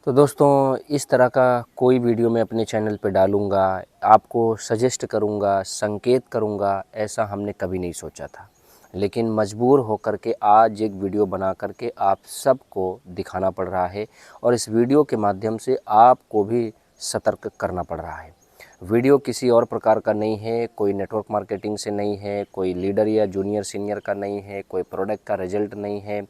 तो दोस्तों इस तरह का कोई वीडियो मैं अपने चैनल पे डालूँगा, आपको सजेस्ट करूँगा, संकेत करूँगा, ऐसा हमने कभी नहीं सोचा था। लेकिन मजबूर होकर के आज एक वीडियो बना कर के आप सबको दिखाना पड़ रहा है और इस वीडियो के माध्यम से आपको भी सतर्क करना पड़ रहा है। वीडियो किसी और प्रकार का नहीं है, कोई नेटवर्क मार्केटिंग से नहीं है, कोई लीडर या जूनियर सीनियर का नहीं है, कोई प्रोडक्ट का रिजल्ट नहीं है,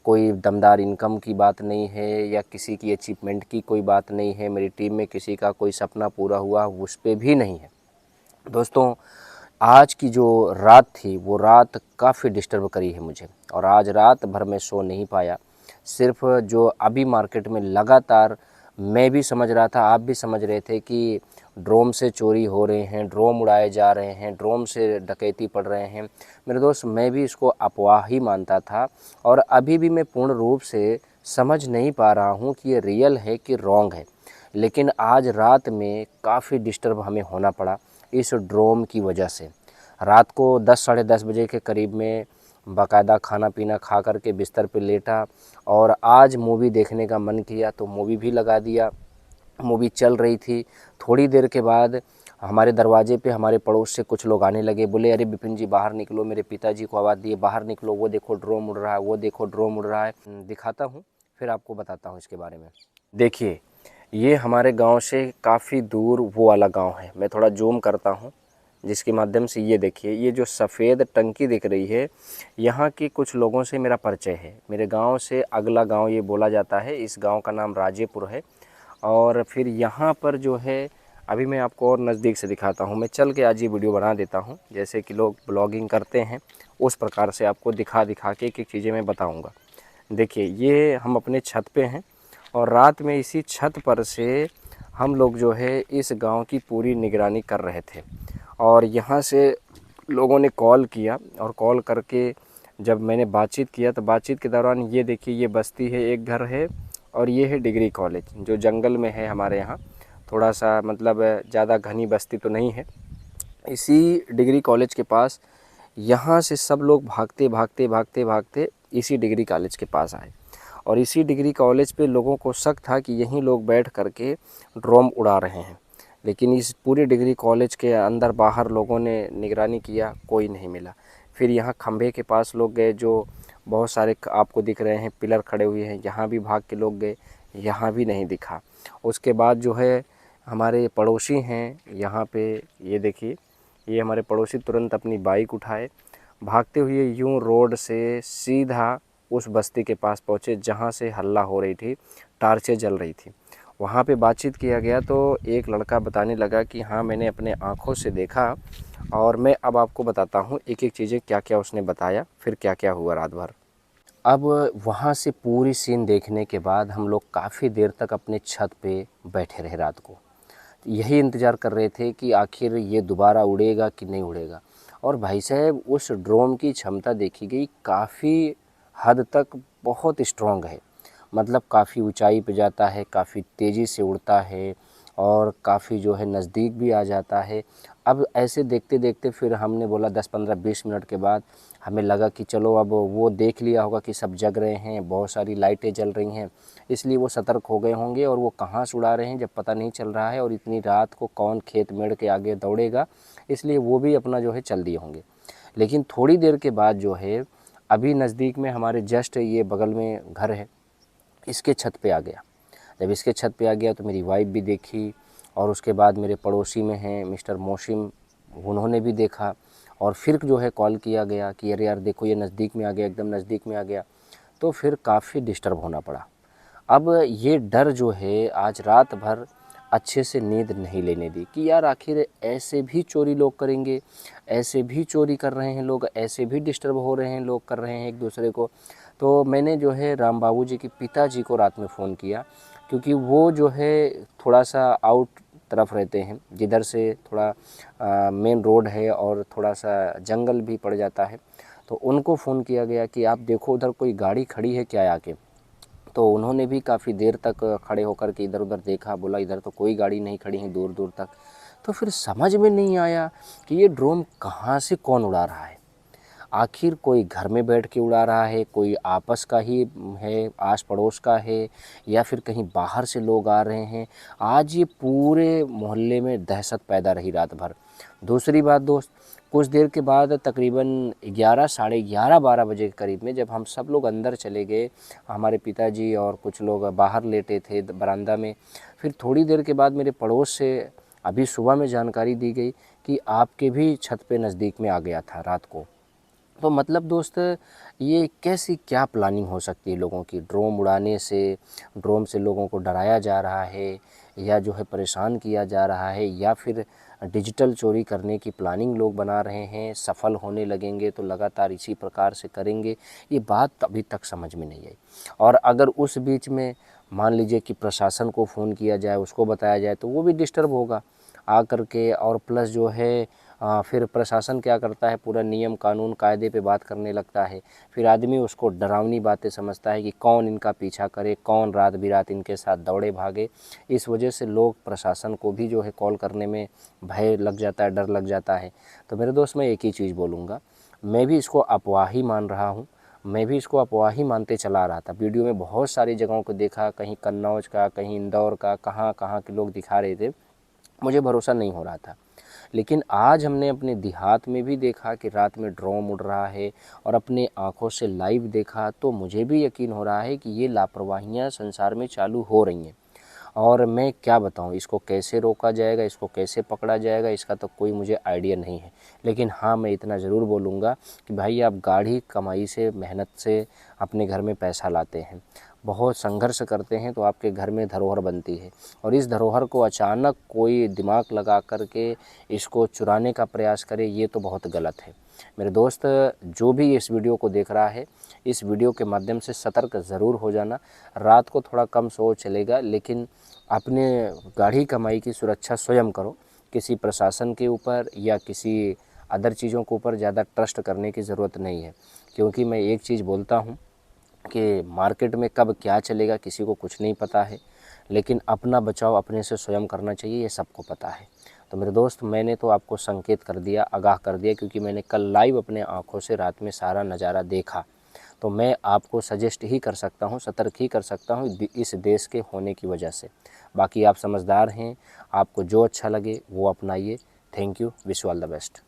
कोई दमदार इनकम की बात नहीं है या किसी की अचीवमेंट की कोई बात नहीं है, मेरी टीम में किसी का कोई सपना पूरा हुआ उस पे भी नहीं है। दोस्तों आज की जो रात थी वो रात काफ़ी डिस्टर्ब करी है मुझे और आज रात भर मैं सो नहीं पाया। सिर्फ जो अभी मार्केट में लगातार मैं भी समझ रहा था, आप भी समझ रहे थे कि ड्रोन से चोरी हो रहे हैं, ड्रोन उड़ाए जा रहे हैं, ड्रोन से डकैती पड़ रहे हैं। मेरे दोस्त मैं भी इसको अफवाह ही मानता था और अभी भी मैं पूर्ण रूप से समझ नहीं पा रहा हूँ कि ये रियल है कि रॉन्ग है। लेकिन आज रात में काफ़ी डिस्टर्ब हमें होना पड़ा इस ड्रोन की वजह से। रात को 10 साढ़े 10 बजे के करीब में बाकायदा खाना पीना खा कर के बिस्तर पे लेटा और आज मूवी देखने का मन किया तो मूवी भी लगा दिया। मूवी चल रही थी, थोड़ी देर के बाद हमारे दरवाजे पे हमारे पड़ोस से कुछ लोग आने लगे, बोले अरे विपिन जी बाहर निकलो। मेरे पिताजी को आवाज़ दिए बाहर निकलो, वो देखो ड्रोन उड़ रहा है, वो देखो ड्रोन उड़ रहा है। दिखाता हूँ फिर आपको बताता हूँ इसके बारे में। देखिए ये हमारे गांव से काफ़ी दूर वो वाला गांव है। मैं थोड़ा जूम करता हूँ जिसके माध्यम से ये देखिए, ये जो सफ़ेद टंकी दिख रही है यहाँ के कुछ लोगों से मेरा परिचय है। मेरे गांव से अगला गांव ये बोला जाता है, इस गांव का नाम राजेपुर है। और फिर यहाँ पर जो है अभी मैं आपको और नज़दीक से दिखाता हूँ। मैं चल के आज ये वीडियो बना देता हूँ, जैसे कि लोग ब्लॉगिंग करते हैं उस प्रकार से आपको दिखा दिखा के एक एक चीज़ें मैं बताऊँगा। देखिए ये हम अपने छत पे हैं और रात में इसी छत पर से हम लोग जो है इस गांव की पूरी निगरानी कर रहे थे। और यहाँ से लोगों ने कॉल किया और कॉल करके जब मैंने बातचीत किया तो बातचीत के दौरान ये देखिए, ये बस्ती है, एक घर है और ये है डिग्री कॉलेज जो जंगल में है हमारे यहाँ। थोड़ा सा मतलब ज़्यादा घनी बस्ती तो नहीं है। इसी डिग्री कॉलेज के पास यहाँ से सब लोग भागते भागते भागते भागते इसी डिग्री कॉलेज के पास आए और इसी डिग्री कॉलेज पे लोगों को शक था कि यहीं लोग बैठ करके ड्रोन उड़ा रहे हैं। लेकिन इस पूरे डिग्री कॉलेज के अंदर बाहर लोगों ने निगरानी किया, कोई नहीं मिला। फिर यहाँ खंभे के पास लोग गए, जो बहुत सारे आपको दिख रहे हैं पिलर खड़े हुए हैं, यहाँ भी भाग के लोग गए, यहाँ भी नहीं दिखा। उसके बाद जो है हमारे पड़ोसी हैं यहाँ पे, ये देखिए ये हमारे पड़ोसी तुरंत अपनी बाइक उठाए, भागते हुए यूं रोड से सीधा उस बस्ती के पास पहुँचे जहाँ से हल्ला हो रही थी, टार्चें जल रही थी। वहाँ पे बातचीत किया गया तो एक लड़का बताने लगा कि हाँ मैंने अपने आँखों से देखा। और मैं अब आपको बताता हूँ एक एक चीज़ें क्या क्या उसने बताया, फिर क्या क्या हुआ रात भर। अब वहाँ से पूरी सीन देखने के बाद हम लोग काफ़ी देर तक अपने छत पे बैठे रहे रात को। यही इंतज़ार कर रहे थे कि आखिर ये दोबारा उड़ेगा कि नहीं उड़ेगा। और भाई साहब उस ड्रोन की क्षमता देखी गई, काफ़ी हद तक बहुत स्ट्रॉन्ग है। मतलब काफ़ी ऊंचाई पे जाता है, काफ़ी तेज़ी से उड़ता है और काफ़ी जो है नज़दीक भी आ जाता है। अब ऐसे देखते देखते फिर हमने बोला 10-15-20 मिनट के बाद हमें लगा कि चलो अब वो देख लिया होगा कि सब जग रहे हैं, बहुत सारी लाइटें जल रही हैं, इसलिए वो सतर्क हो गए होंगे और वो कहाँ से उड़ा रहे हैं जब पता नहीं चल रहा है और इतनी रात को कौन खेत मेड़ के आगे दौड़ेगा, इसलिए वो भी अपना जो है चल दिए होंगे। लेकिन थोड़ी देर के बाद जो है अभी नज़दीक में हमारे जस्ट ये बगल में घर है, इसके छत पे आ गया। जब इसके छत पे आ गया तो मेरी वाइफ भी देखी और उसके बाद मेरे पड़ोसी में हैं मिस्टर मोशिम, उन्होंने भी देखा। और फिर जो है कॉल किया गया कि अरे यार देखो ये नज़दीक में आ गया, एकदम नज़दीक में आ गया। तो फिर काफ़ी डिस्टर्ब होना पड़ा। अब ये डर जो है आज रात भर अच्छे से नींद नहीं लेने दी कि यार आखिर ऐसे भी चोरी लोग करेंगे, ऐसे भी चोरी कर रहे हैं लोग, ऐसे भी डिस्टर्ब हो रहे हैं लोग, कर रहे हैं एक दूसरे को। तो मैंने जो है राम बाबू जी के पिताजी को रात में फ़ोन किया, क्योंकि वो जो है थोड़ा सा आउट तरफ रहते हैं, जिधर से थोड़ा मेन रोड है और थोड़ा सा जंगल भी पड़ जाता है। तो उनको फ़ोन किया गया कि आप देखो उधर कोई गाड़ी खड़ी है क्या आके। तो उन्होंने भी काफ़ी देर तक खड़े होकर के इधर उधर देखा, बोला इधर तो कोई गाड़ी नहीं खड़ी है दूर दूर तक। तो फिर समझ में नहीं आया कि ये ड्रोन कहाँ से कौन उड़ा रहा है। आखिर कोई घर में बैठ के उड़ा रहा है, कोई आपस का ही है, आस पड़ोस का है, या फिर कहीं बाहर से लोग आ रहे हैं। आज ये पूरे मोहल्ले में दहशत पैदा रही रात भर। दूसरी बात दोस्त, कुछ देर के बाद तकरीबन 11, साढ़े 11, 12 बजे के करीब में जब हम सब लोग अंदर चले गए, हमारे पिताजी और कुछ लोग बाहर लेटे थे बरामदा में, फिर थोड़ी देर के बाद मेरे पड़ोस से अभी सुबह में जानकारी दी गई कि आपके भी छत पे नज़दीक में आ गया था रात को। तो मतलब दोस्त, ये कैसी क्या प्लानिंग हो सकती है लोगों की? ड्रोन से लोगों को डराया जा रहा है, या जो है परेशान किया जा रहा है, या फिर डिजिटल चोरी करने की प्लानिंग लोग बना रहे हैं। सफल होने लगेंगे तो लगातार इसी प्रकार से करेंगे, ये बात अभी तक समझ में नहीं आई। और अगर उस बीच में मान लीजिए कि प्रशासन को फ़ोन किया जाए, उसको बताया जाए, तो वो भी डिस्टर्ब होगा आ कर के। और प्लस जो है फिर प्रशासन क्या करता है, पूरा नियम कानून कायदे पे बात करने लगता है। फिर आदमी उसको डरावनी बातें समझता है कि कौन इनका पीछा करे, कौन रात बिरात इनके साथ दौड़े भागे। इस वजह से लोग प्रशासन को भी जो है कॉल करने में भय लग जाता है, डर लग जाता है। तो मेरे दोस्त, मैं एक ही चीज़ बोलूँगा, मैं भी इसको अफवाह ही मान रहा हूँ। मैं भी इसको अफवाह ही मानते चला आ रहा था। वीडियो में बहुत सारी जगहों को देखा, कहीं कन्नौज का, कहीं इंदौर का, कहाँ कहाँ के लोग दिखा रहे थे, मुझे भरोसा नहीं हो रहा था। लेकिन आज हमने अपने देहात में भी देखा कि रात में ड्रोन उड़ रहा है, और अपने आँखों से लाइव देखा, तो मुझे भी यकीन हो रहा है कि ये लापरवाहियाँ संसार में चालू हो रही हैं। और मैं क्या बताऊँ, इसको कैसे रोका जाएगा, इसको कैसे पकड़ा जाएगा, इसका तो कोई मुझे आइडिया नहीं है। लेकिन हाँ, मैं इतना ज़रूर बोलूँगा कि भाई, आप गाढ़ी कमाई से, मेहनत से अपने घर में पैसा लाते हैं, बहुत संघर्ष करते हैं, तो आपके घर में धरोहर बनती है। और इस धरोहर को अचानक कोई दिमाग लगा कर के इसको चुराने का प्रयास करे, ये तो बहुत गलत है। मेरे दोस्त, जो भी इस वीडियो को देख रहा है, इस वीडियो के माध्यम से सतर्क ज़रूर हो जाना। रात को थोड़ा कम सो चलेगा, लेकिन अपने गाढ़ी कमाई की सुरक्षा स्वयं करो। किसी प्रशासन के ऊपर या किसी अदर चीज़ों के ऊपर ज़्यादा ट्रस्ट करने की ज़रूरत नहीं है। क्योंकि मैं एक चीज़ बोलता हूँ कि मार्केट में कब क्या चलेगा किसी को कुछ नहीं पता है, लेकिन अपना बचाव अपने से स्वयं करना चाहिए, ये सबको पता है। तो मेरे दोस्त, मैंने तो आपको संकेत कर दिया, आगाह कर दिया, क्योंकि मैंने कल लाइव अपने आँखों से रात में सारा नज़ारा देखा। तो मैं आपको सजेस्ट ही कर सकता हूँ, सतर्क ही कर सकता हूँ इस देश के होने की वजह से। बाकी आप समझदार हैं, आपको जो अच्छा लगे वो अपनाइए। Thank you, wish you all the best.